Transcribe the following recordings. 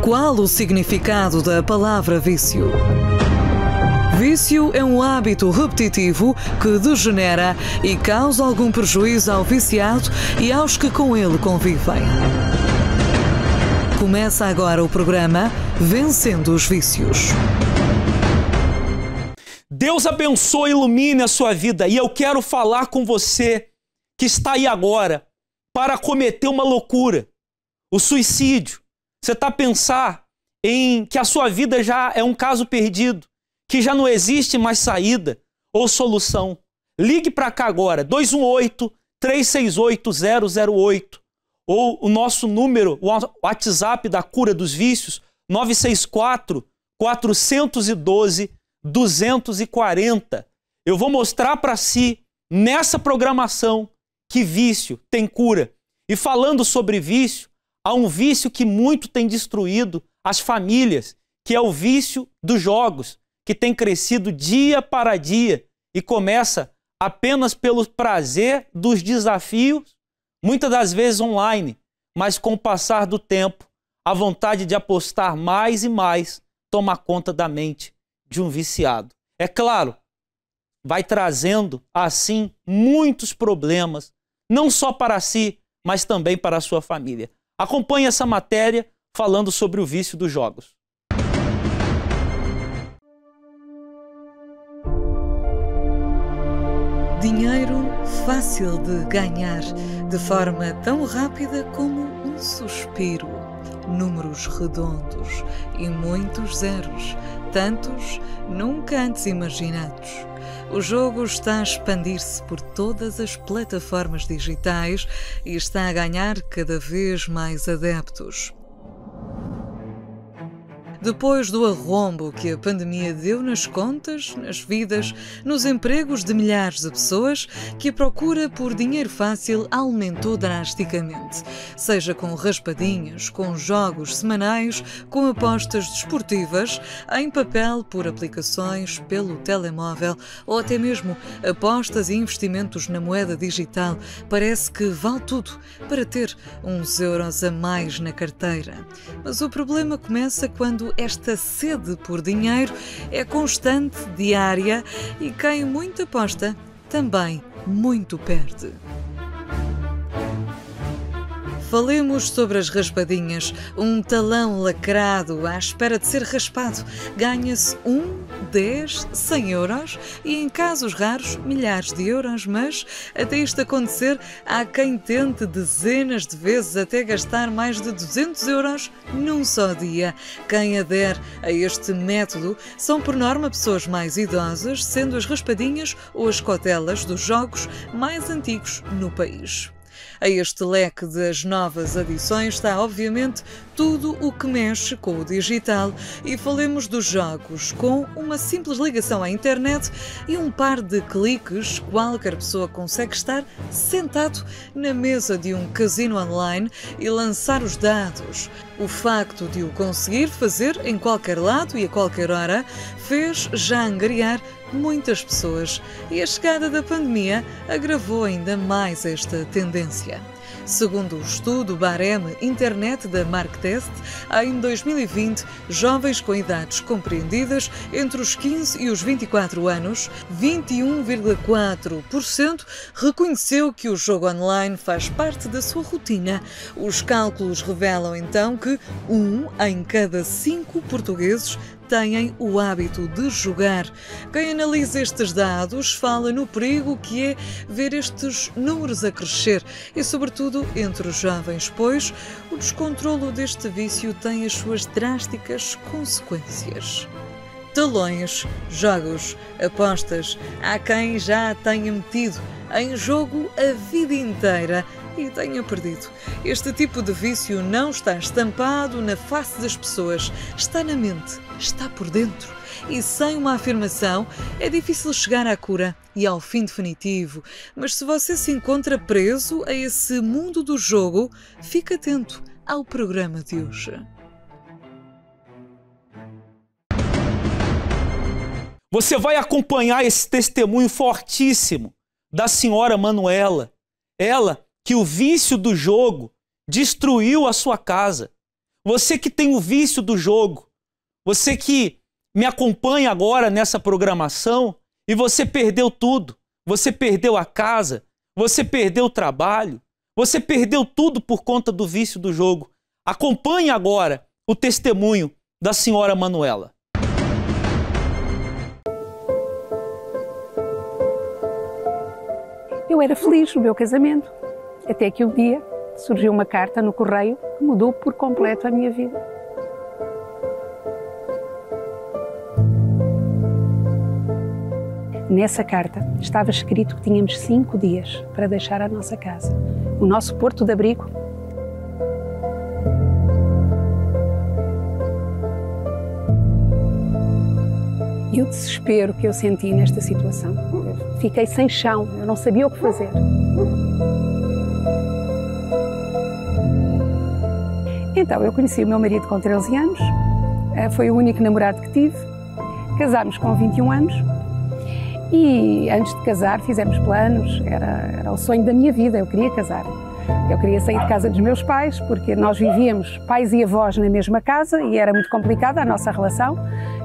Qual o significado da palavra vício? Vício é um hábito repetitivo que degenera e causa algum prejuízo ao viciado e aos que com ele convivem. Começa agora o programa Vencendo os Vícios. Deus abençoe e ilumine a sua vida, e eu quero falar com você que está aí agora para cometer uma loucura, o suicídio. Você está a pensar em que a sua vida já é um caso perdido, que já não existe mais saída ou solução. Ligue para cá agora, 218-368-008, ou o nosso número, o WhatsApp da Cura dos Vícios, 964-412-240. Eu vou mostrar para si, nessa programação, que vício tem cura. E falando sobre vício, há um vício que muito tem destruído as famílias, que é o vício dos jogos, que tem crescido dia para dia e começa apenas pelo prazer dos desafios, muitas das vezes online, mas com o passar do tempo, a vontade de apostar mais e mais toma conta da mente de um viciado. É claro, vai trazendo assim muitos problemas, não só para si, mas também para a sua família. Acompanhe essa matéria falando sobre o vício dos jogos. Dinheiro fácil de ganhar, de forma tão rápida como um suspiro. Números redondos e muitos zeros, tantos nunca antes imaginados. O jogo está a expandir-se por todas as plataformas digitais e está a ganhar cada vez mais adeptos. Depois do arrombo que a pandemia deu nas contas, nas vidas, nos empregos de milhares de pessoas, que a procura por dinheiro fácil aumentou drasticamente. Seja com raspadinhas, com jogos semanais, com apostas desportivas, em papel, por aplicações, pelo telemóvel ou até mesmo apostas e investimentos na moeda digital. Parece que vale tudo para ter uns euros a mais na carteira. Mas o problema começa quando esta sede por dinheiro é constante, diária, e quem muito aposta também muito perde. Falemos sobre as raspadinhas. Um talão lacrado à espera de ser raspado. Ganha-se 10, 100 euros e, em casos raros, milhares de euros. Mas, até isto acontecer, há quem tente dezenas de vezes até gastar mais de 200 euros num só dia. Quem adere a este método são, por norma, pessoas mais idosas, sendo as raspadinhas ou as cotelas dos jogos mais antigos no país. A este leque das novas adições está, obviamente, tudo o que mexe com o digital, e falemos dos jogos. Com uma simples ligação à internet e um par de cliques, qualquer pessoa consegue estar sentado na mesa de um casino online e lançar os dados. O facto de o conseguir fazer em qualquer lado e a qualquer hora fez já angariar muitas pessoas, e a chegada da pandemia agravou ainda mais esta tendência. Segundo o estudo Bareme Internet da Marktest, em 2020, jovens com idades compreendidas entre os 15 e os 24 anos, 21,4% reconheceu que o jogo online faz parte da sua rotina. Os cálculos revelam então que 1 em cada 5 portugueses têm o hábito de jogar. Quem analisa estes dados fala no perigo que é ver estes números a crescer e, sobretudo, entre os jovens, pois o descontrolo deste vício tem as suas drásticas consequências. Talões, jogos, apostas. Há quem já a tenha metido em jogo a vida inteira e tenha perdido. Este tipo de vício não está estampado na face das pessoas, está na mente, está por dentro. E sem uma afirmação é difícil chegar à cura e ao fim definitivo. Mas se você se encontra preso a esse mundo do jogo, fique atento ao programa de hoje. Você vai acompanhar esse testemunho fortíssimo da senhora Manuela. Ela que o vício do jogo destruiu a sua casa. você que tem o vício do jogo, você que me acompanha agora nessa programação e você perdeu tudo, você perdeu a casa, você perdeu o trabalho, você perdeu tudo por conta do vício do jogo. Acompanhe agora o testemunho da senhora Manuela. Eu era feliz no meu casamento, até que um dia surgiu uma carta no correio que mudou por completo a minha vida. Nessa carta estava escrito que tínhamos 5 dias para deixar a nossa casa, o nosso porto de abrigo. E o desespero que eu senti nesta situação, eu fiquei sem chão, eu não sabia o que fazer. Então eu conheci o meu marido com 13 anos, foi o único namorado que tive, casámos com 21 anos. E antes de casar fizemos planos, era o sonho da minha vida, eu queria casar. Eu queria sair de casa dos meus pais, porque nós vivíamos pais e avós na mesma casa e era muito complicada a nossa relação.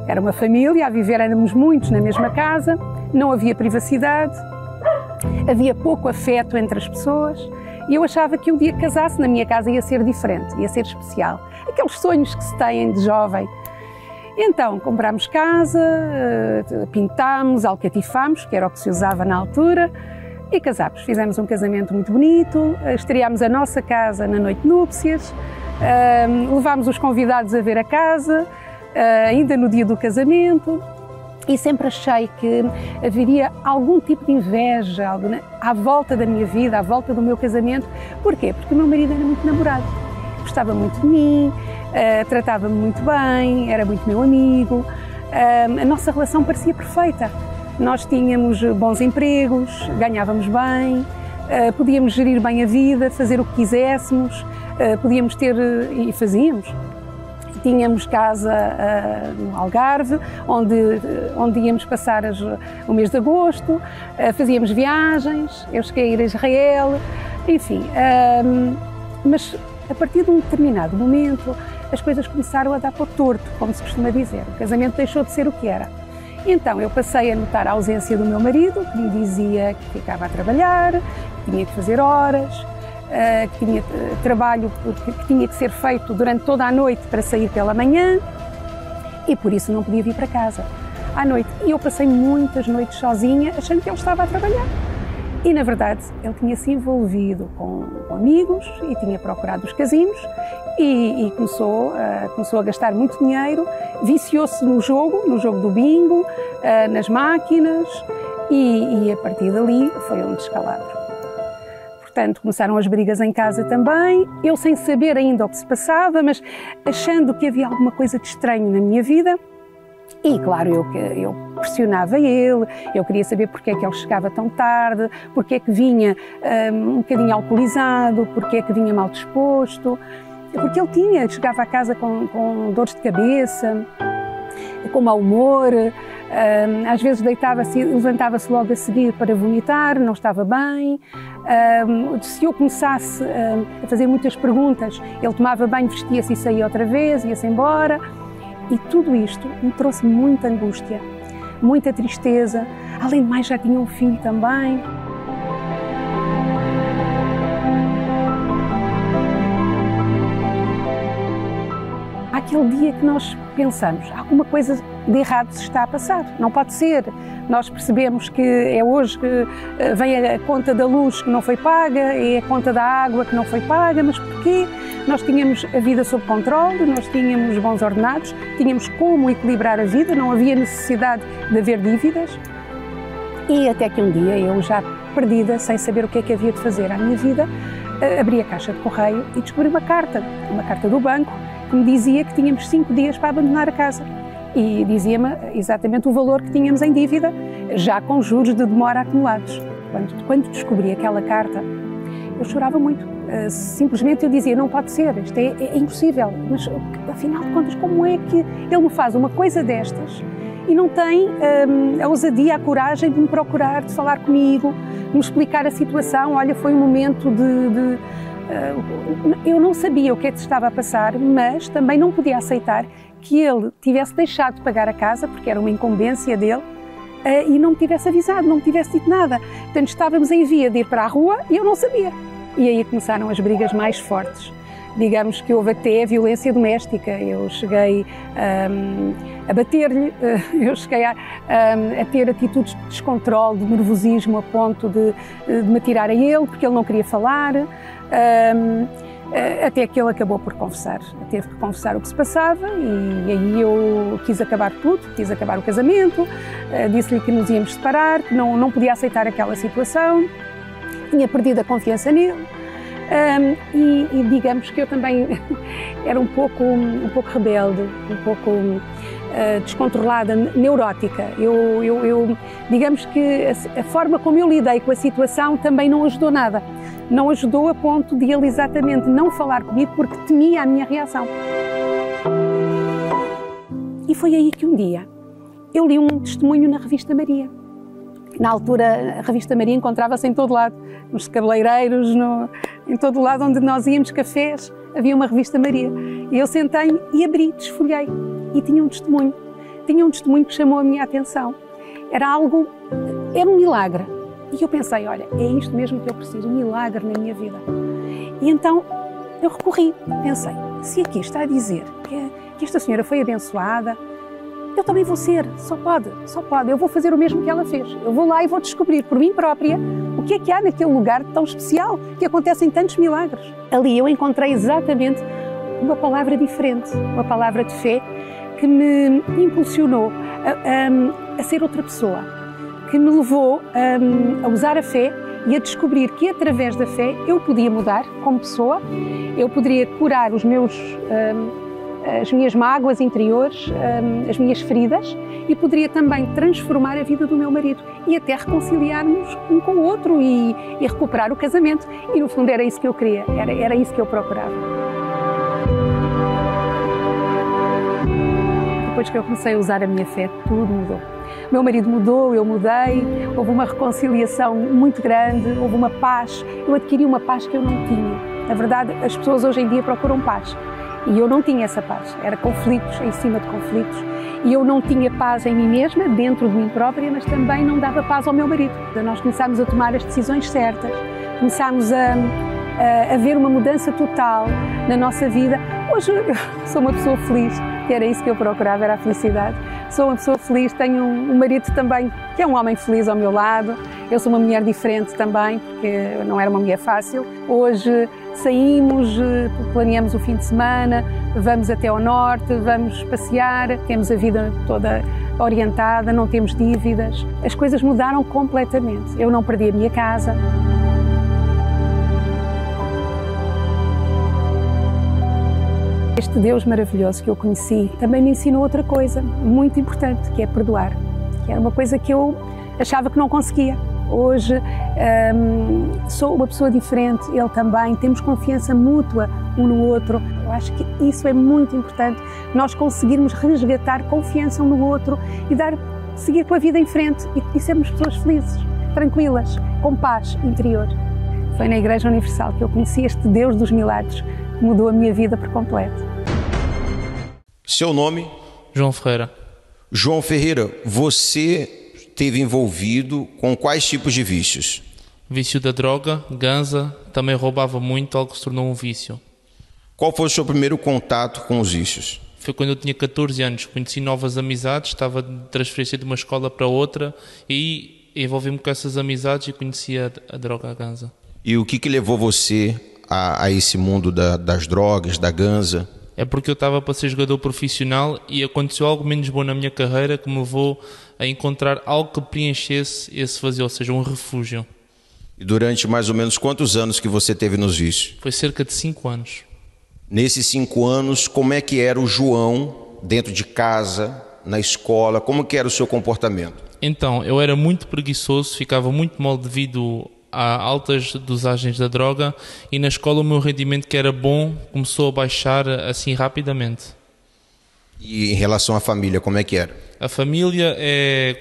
Era uma família, a viver éramos muitos na mesma casa, não havia privacidade, havia pouco afeto entre as pessoas e eu achava que um dia que casasse na minha casa ia ser diferente, ia ser especial. Aqueles sonhos que se têm de jovem. Então, comprámos casa, pintámos, alcatifámos, que era o que se usava na altura, e casámos. Fizemos um casamento muito bonito, estreámos a nossa casa na noite de núpcias, levámos os convidados a ver a casa, ainda no dia do casamento, e sempre achei que haveria algum tipo de inveja à volta da minha vida, à volta do meu casamento. Porquê? Porque o meu marido era muito namorado, gostava muito de mim, tratava-me muito bem, era muito meu amigo, a nossa relação parecia perfeita. Nós tínhamos bons empregos, ganhávamos bem, podíamos gerir bem a vida, fazer o que quiséssemos, podíamos ter, e fazíamos. Tínhamos casa no Algarve, onde íamos passar o mês de agosto, fazíamos viagens, eu cheguei a ir a Israel, enfim. Mas a partir de um determinado momento, as coisas começaram a dar para o torto, como se costuma dizer. O casamento deixou de ser o que era. Então eu passei a notar a ausência do meu marido, que me dizia que ficava a trabalhar, que tinha que fazer horas, que tinha trabalho que tinha que ser feito durante toda a noite para sair pela manhã e por isso não podia vir para casa à noite. E eu passei muitas noites sozinha, achando que ele estava a trabalhar. E, na verdade, ele tinha se envolvido com amigos e tinha procurado os casinos e começou a gastar muito dinheiro, viciou-se no jogo do bingo, nas máquinas e a partir dali foi um descalabro. Portanto, começaram as brigas em casa também, eu sem saber ainda o que se passava, mas achando que havia alguma coisa de estranho na minha vida. E, claro, eu pressionava ele, eu queria saber porque é que ele chegava tão tarde, porque é que vinha um bocadinho alcoolizado, porque é que vinha mal disposto, porque ele chegava a casa com dores de cabeça, com mau humor, às vezes deitava-se, levantava-se logo a seguir para vomitar, não estava bem. Se eu começasse a fazer muitas perguntas, ele tomava banho, vestia-se e saía outra vez, ia-se embora. E tudo isto me trouxe muita angústia, muita tristeza. Além de mais, já tinha um filho também. Aquele dia que nós pensamos, alguma coisa de errado se está a passar, não pode ser. Nós percebemos que é hoje que vem a conta da luz que não foi paga, é a conta da água que não foi paga, mas porquê? Nós tínhamos a vida sob controle, nós tínhamos bons ordenados, tínhamos como equilibrar a vida, não havia necessidade de haver dívidas. E até que um dia, eu já perdida, sem saber o que é que havia de fazer à minha vida, abri a caixa de correio e descobri uma carta do banco, que me dizia que tínhamos 5 dias para abandonar a casa. E dizia-me exatamente o valor que tínhamos em dívida, já com juros de demora acumulados. Quando descobri aquela carta, eu chorava muito. Simplesmente eu dizia, não pode ser, isto é impossível. Mas, afinal de contas, como é que ele me faz uma coisa destas e não tem a ousadia, a coragem de me procurar, de falar comigo, de me explicar a situação? Olha, foi um momento Eu não sabia o que é que se estava a passar, mas também não podia aceitar que ele tivesse deixado de pagar a casa, porque era uma incumbência dele, e não me tivesse avisado, não me tivesse dito nada. Portanto, estávamos em via de ir para a rua e eu não sabia. E aí começaram as brigas mais fortes. Digamos que houve até violência doméstica. Eu cheguei a bater-lhe, eu cheguei a ter atitudes de descontrole, de nervosismo, a ponto de me atirar a ele, porque ele não queria falar, até que ele acabou por confessar. Teve que confessar o que se passava e aí eu quis acabar tudo, quis acabar o casamento, disse-lhe que nos íamos separar, que não podia aceitar aquela situação, tinha perdido a confiança nele. E digamos que eu também era um pouco rebelde, um pouco descontrolada, neurótica. Digamos que a forma como eu lidei com a situação também não ajudou nada. Não ajudou a ponto de ele exatamente não falar comigo porque temia a minha reação. E foi aí que um dia eu li um testemunho na revista Maria. Na altura, a revista Maria encontrava-se em todo lado, nos cabeleireiros, em todo lado onde nós íamos, cafés, havia uma revista Maria. E eu sentei-me e abri, desfolhei, e tinha um testemunho. Tinha um testemunho que chamou a minha atenção. Era um milagre. E eu pensei, olha, é isto mesmo que eu preciso, um milagre na minha vida. E então eu recorri, pensei, se aqui está a dizer que esta senhora foi abençoada, eu também vou ser, só pode, eu vou fazer o mesmo que ela fez. Eu vou lá e vou descobrir por mim própria o que é que há naquele lugar tão especial, que acontecem tantos milagres. Ali eu encontrei exatamente uma palavra diferente, uma palavra de fé que me impulsionou a ser outra pessoa, que me levou a usar a fé e a descobrir que através da fé eu podia mudar como pessoa, eu poderia curar as minhas mágoas interiores, as minhas feridas e poderia também transformar a vida do meu marido e até reconciliarmos um com o outro e recuperar o casamento. E no fundo era isso que eu queria, era isso que eu procurava. Depois que eu comecei a usar a minha fé, tudo mudou. Meu marido mudou, eu mudei, houve uma reconciliação muito grande, houve uma paz, eu adquiri uma paz que eu não tinha. Na verdade, as pessoas hoje em dia procuram paz. E eu não tinha essa paz, era conflitos em cima de conflitos. E eu não tinha paz em mim mesma, dentro de mim própria, mas também não dava paz ao meu marido. Então nós começámos a tomar as decisões certas, começámos a ver uma mudança total na nossa vida. Hoje eu sou uma pessoa feliz, que era isso que eu procurava, era a felicidade. Sou uma pessoa feliz, tenho um marido também que é um homem feliz ao meu lado. Eu sou uma mulher diferente também, porque não era uma mulher fácil. Hoje saímos, planeamos o fim de semana, vamos até ao norte, vamos passear, temos a vida toda orientada, não temos dívidas. As coisas mudaram completamente. Eu não perdi a minha casa. Este Deus maravilhoso que eu conheci também me ensinou outra coisa muito importante, que é perdoar. Que era uma coisa que eu achava que não conseguia. Hoje sou uma pessoa diferente, ele também, temos confiança mútua um no outro. Eu acho que isso é muito importante, nós conseguirmos resgatar confiança um no outro e seguir com a vida em frente e sermos pessoas felizes, tranquilas, com paz interior. Foi na Igreja Universal que eu conheci este Deus dos milagres, que mudou a minha vida por completo. Seu nome? João Ferreira. João Ferreira, você esteve envolvido com quais tipos de vícios? Vício da droga, ganza, também roubava muito, algo que se tornou um vício. Qual foi o seu primeiro contato com os vícios? Foi quando eu tinha 14 anos, conheci novas amizades, estava de transferência de uma escola para outra e envolvi-me com essas amizades e conheci a droga, a ganza. E o que levou você a esse mundo das drogas, da ganza? É porque eu estava para ser jogador profissional e aconteceu algo menos bom na minha carreira que me levou a encontrar algo que preenchesse esse vazio, ou seja, um refúgio. E durante mais ou menos quantos anos que você teve nos vícios? Foi cerca de 5 anos. Nesses 5 anos, como é que era o João dentro de casa, na escola? Como que era o seu comportamento? Então, eu era muito preguiçoso, ficava muito mal devido a altas dosagens da droga e na escola o meu rendimento, que era bom, começou a baixar assim rapidamente. E em relação à família, como é que era? A família,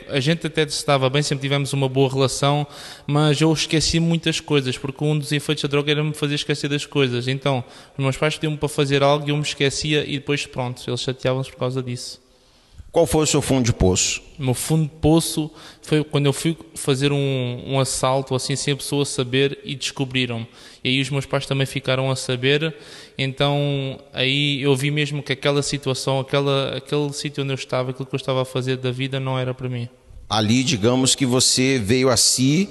a gente até se dava bem, sempre tivemos uma boa relação, mas eu esqueci muitas coisas, porque um dos efeitos da droga era me fazer esquecer das coisas. Então, os meus pais pediam-me para fazer algo e eu me esquecia e depois, pronto, eles chateavam-se por causa disso. Qual foi o seu fundo de poço? O meu fundo de poço foi quando eu fui fazer um assalto, assim, sem a pessoa saber, e descobriram-me. E aí os meus pais também ficaram a saber, então aí eu vi mesmo que aquela situação, aquele sítio onde eu estava, aquilo que eu estava a fazer da vida não era para mim. Ali, digamos que você veio a si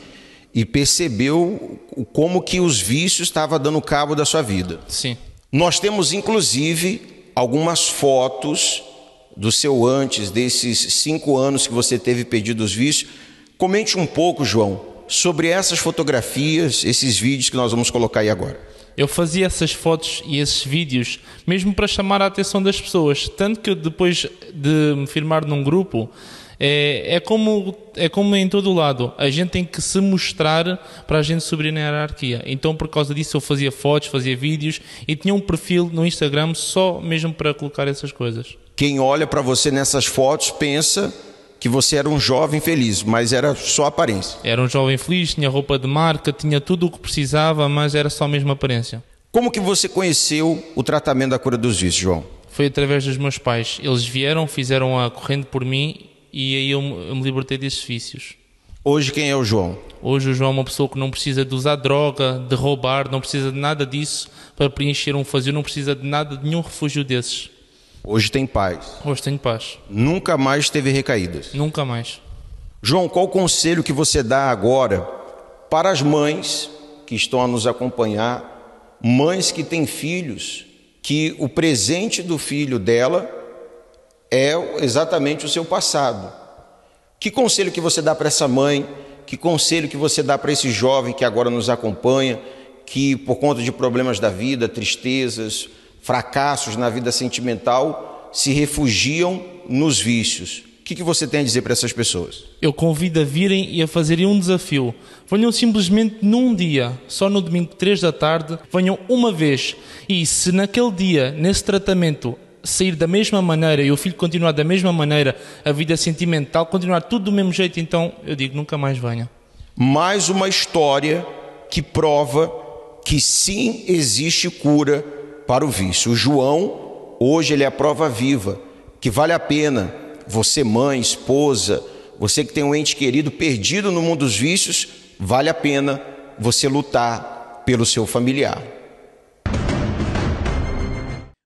e percebeu como que os vícios estavam dando cabo da sua vida. Sim. Nós temos, inclusive, algumas fotos do seu antes, desses 5 anos que você teve perdido os vícios. Comente um pouco, João, sobre essas fotografias, esses vídeos que nós vamos colocar aí agora. Eu fazia essas fotos e esses vídeos mesmo para chamar a atenção das pessoas, tanto que eu, depois de me firmar num grupo, é como em todo o lado, a gente tem que se mostrar para a gente subir na hierarquia. Então, por causa disso, eu fazia fotos, fazia vídeos e tinha um perfil no Instagram só mesmo para colocar essas coisas. Quem olha para você nessas fotos pensa que você era um jovem feliz, mas era só aparência. Era um jovem feliz, tinha roupa de marca, tinha tudo o que precisava, mas era só mesmo aparência. Como que você conheceu o tratamento da cura dos vícios, João? Foi através dos meus pais. Eles vieram, fizeram a corrente por mim e aí eu me libertei desses vícios. Hoje quem é o João? Hoje o João é uma pessoa que não precisa de usar droga, de roubar, não precisa de nada disso para preencher um vazio, não precisa de nada, de nenhum refúgio desses. Hoje tem paz. Hoje tenho paz. Nunca mais teve recaídas. Nunca mais. João, qual o conselho que você dá agora para as mães que estão a nos acompanhar, mães que têm filhos, que o presente do filho dela é exatamente o seu passado? Que conselho que você dá para essa mãe? Que conselho que você dá para esse jovem que agora nos acompanha, que por conta de problemas da vida, tristezas, fracassos na vida sentimental, se refugiam nos vícios? O que você tem a dizer para essas pessoas? Eu convido a virem e a fazerem um desafio. Venham simplesmente num dia, só no domingo 3 da tarde, venham uma vez. E se naquele dia, nesse tratamento, sair da mesma maneira e o filho continuar da mesma maneira, a vida sentimental continuar tudo do mesmo jeito, então eu digo, nunca mais venha. Mais uma história que prova que sim existe cura para o vício. O João, hoje, ele é a prova viva que vale a pena você, mãe, esposa, você que tem um ente querido perdido no mundo dos vícios, vale a pena você lutar pelo seu familiar.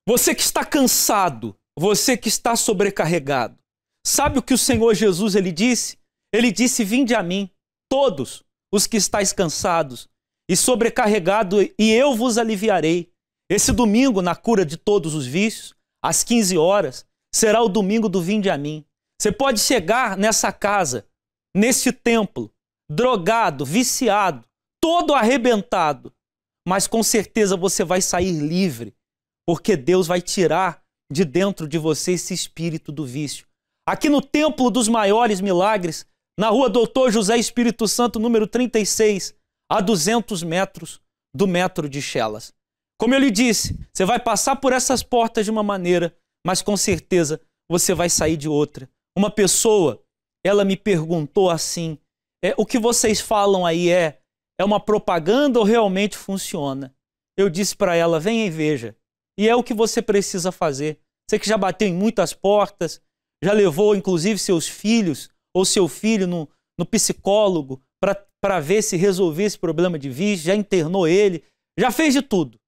Você que está cansado, você que está sobrecarregado, sabe o que o Senhor Jesus ele disse? Ele disse: vinde a mim, todos os que estáis cansados e sobrecarregados, e eu vos aliviarei. Esse domingo, na cura de todos os vícios, às 15 horas, será o domingo do vinde a mim. Você pode chegar nessa casa, nesse templo, drogado, viciado, todo arrebentado, mas com certeza você vai sair livre, porque Deus vai tirar de dentro de você esse espírito do vício. Aqui no Templo dos Maiores Milagres, na rua Doutor José Espírito Santo, número 36, a 200 metros do metro de Chelas. Como eu lhe disse, você vai passar por essas portas de uma maneira, mas com certeza você vai sair de outra. Uma pessoa, ela me perguntou assim, o que vocês falam aí é uma propaganda ou realmente funciona? Eu disse para ela, venha e veja. E é o que você precisa fazer. Você que já bateu em muitas portas, já levou inclusive seus filhos ou seu filho no psicólogo para ver se resolver esse problema de vício, já internou ele, já fez de tudo.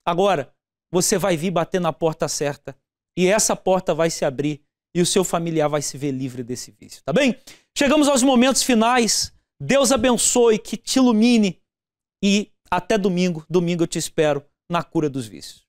Agora, você vai vir bater na porta certa e essa porta vai se abrir e o seu familiar vai se ver livre desse vício, tá bem? Chegamos aos momentos finais. Deus abençoe, que te ilumine e até domingo. Domingo eu te espero na cura dos vícios.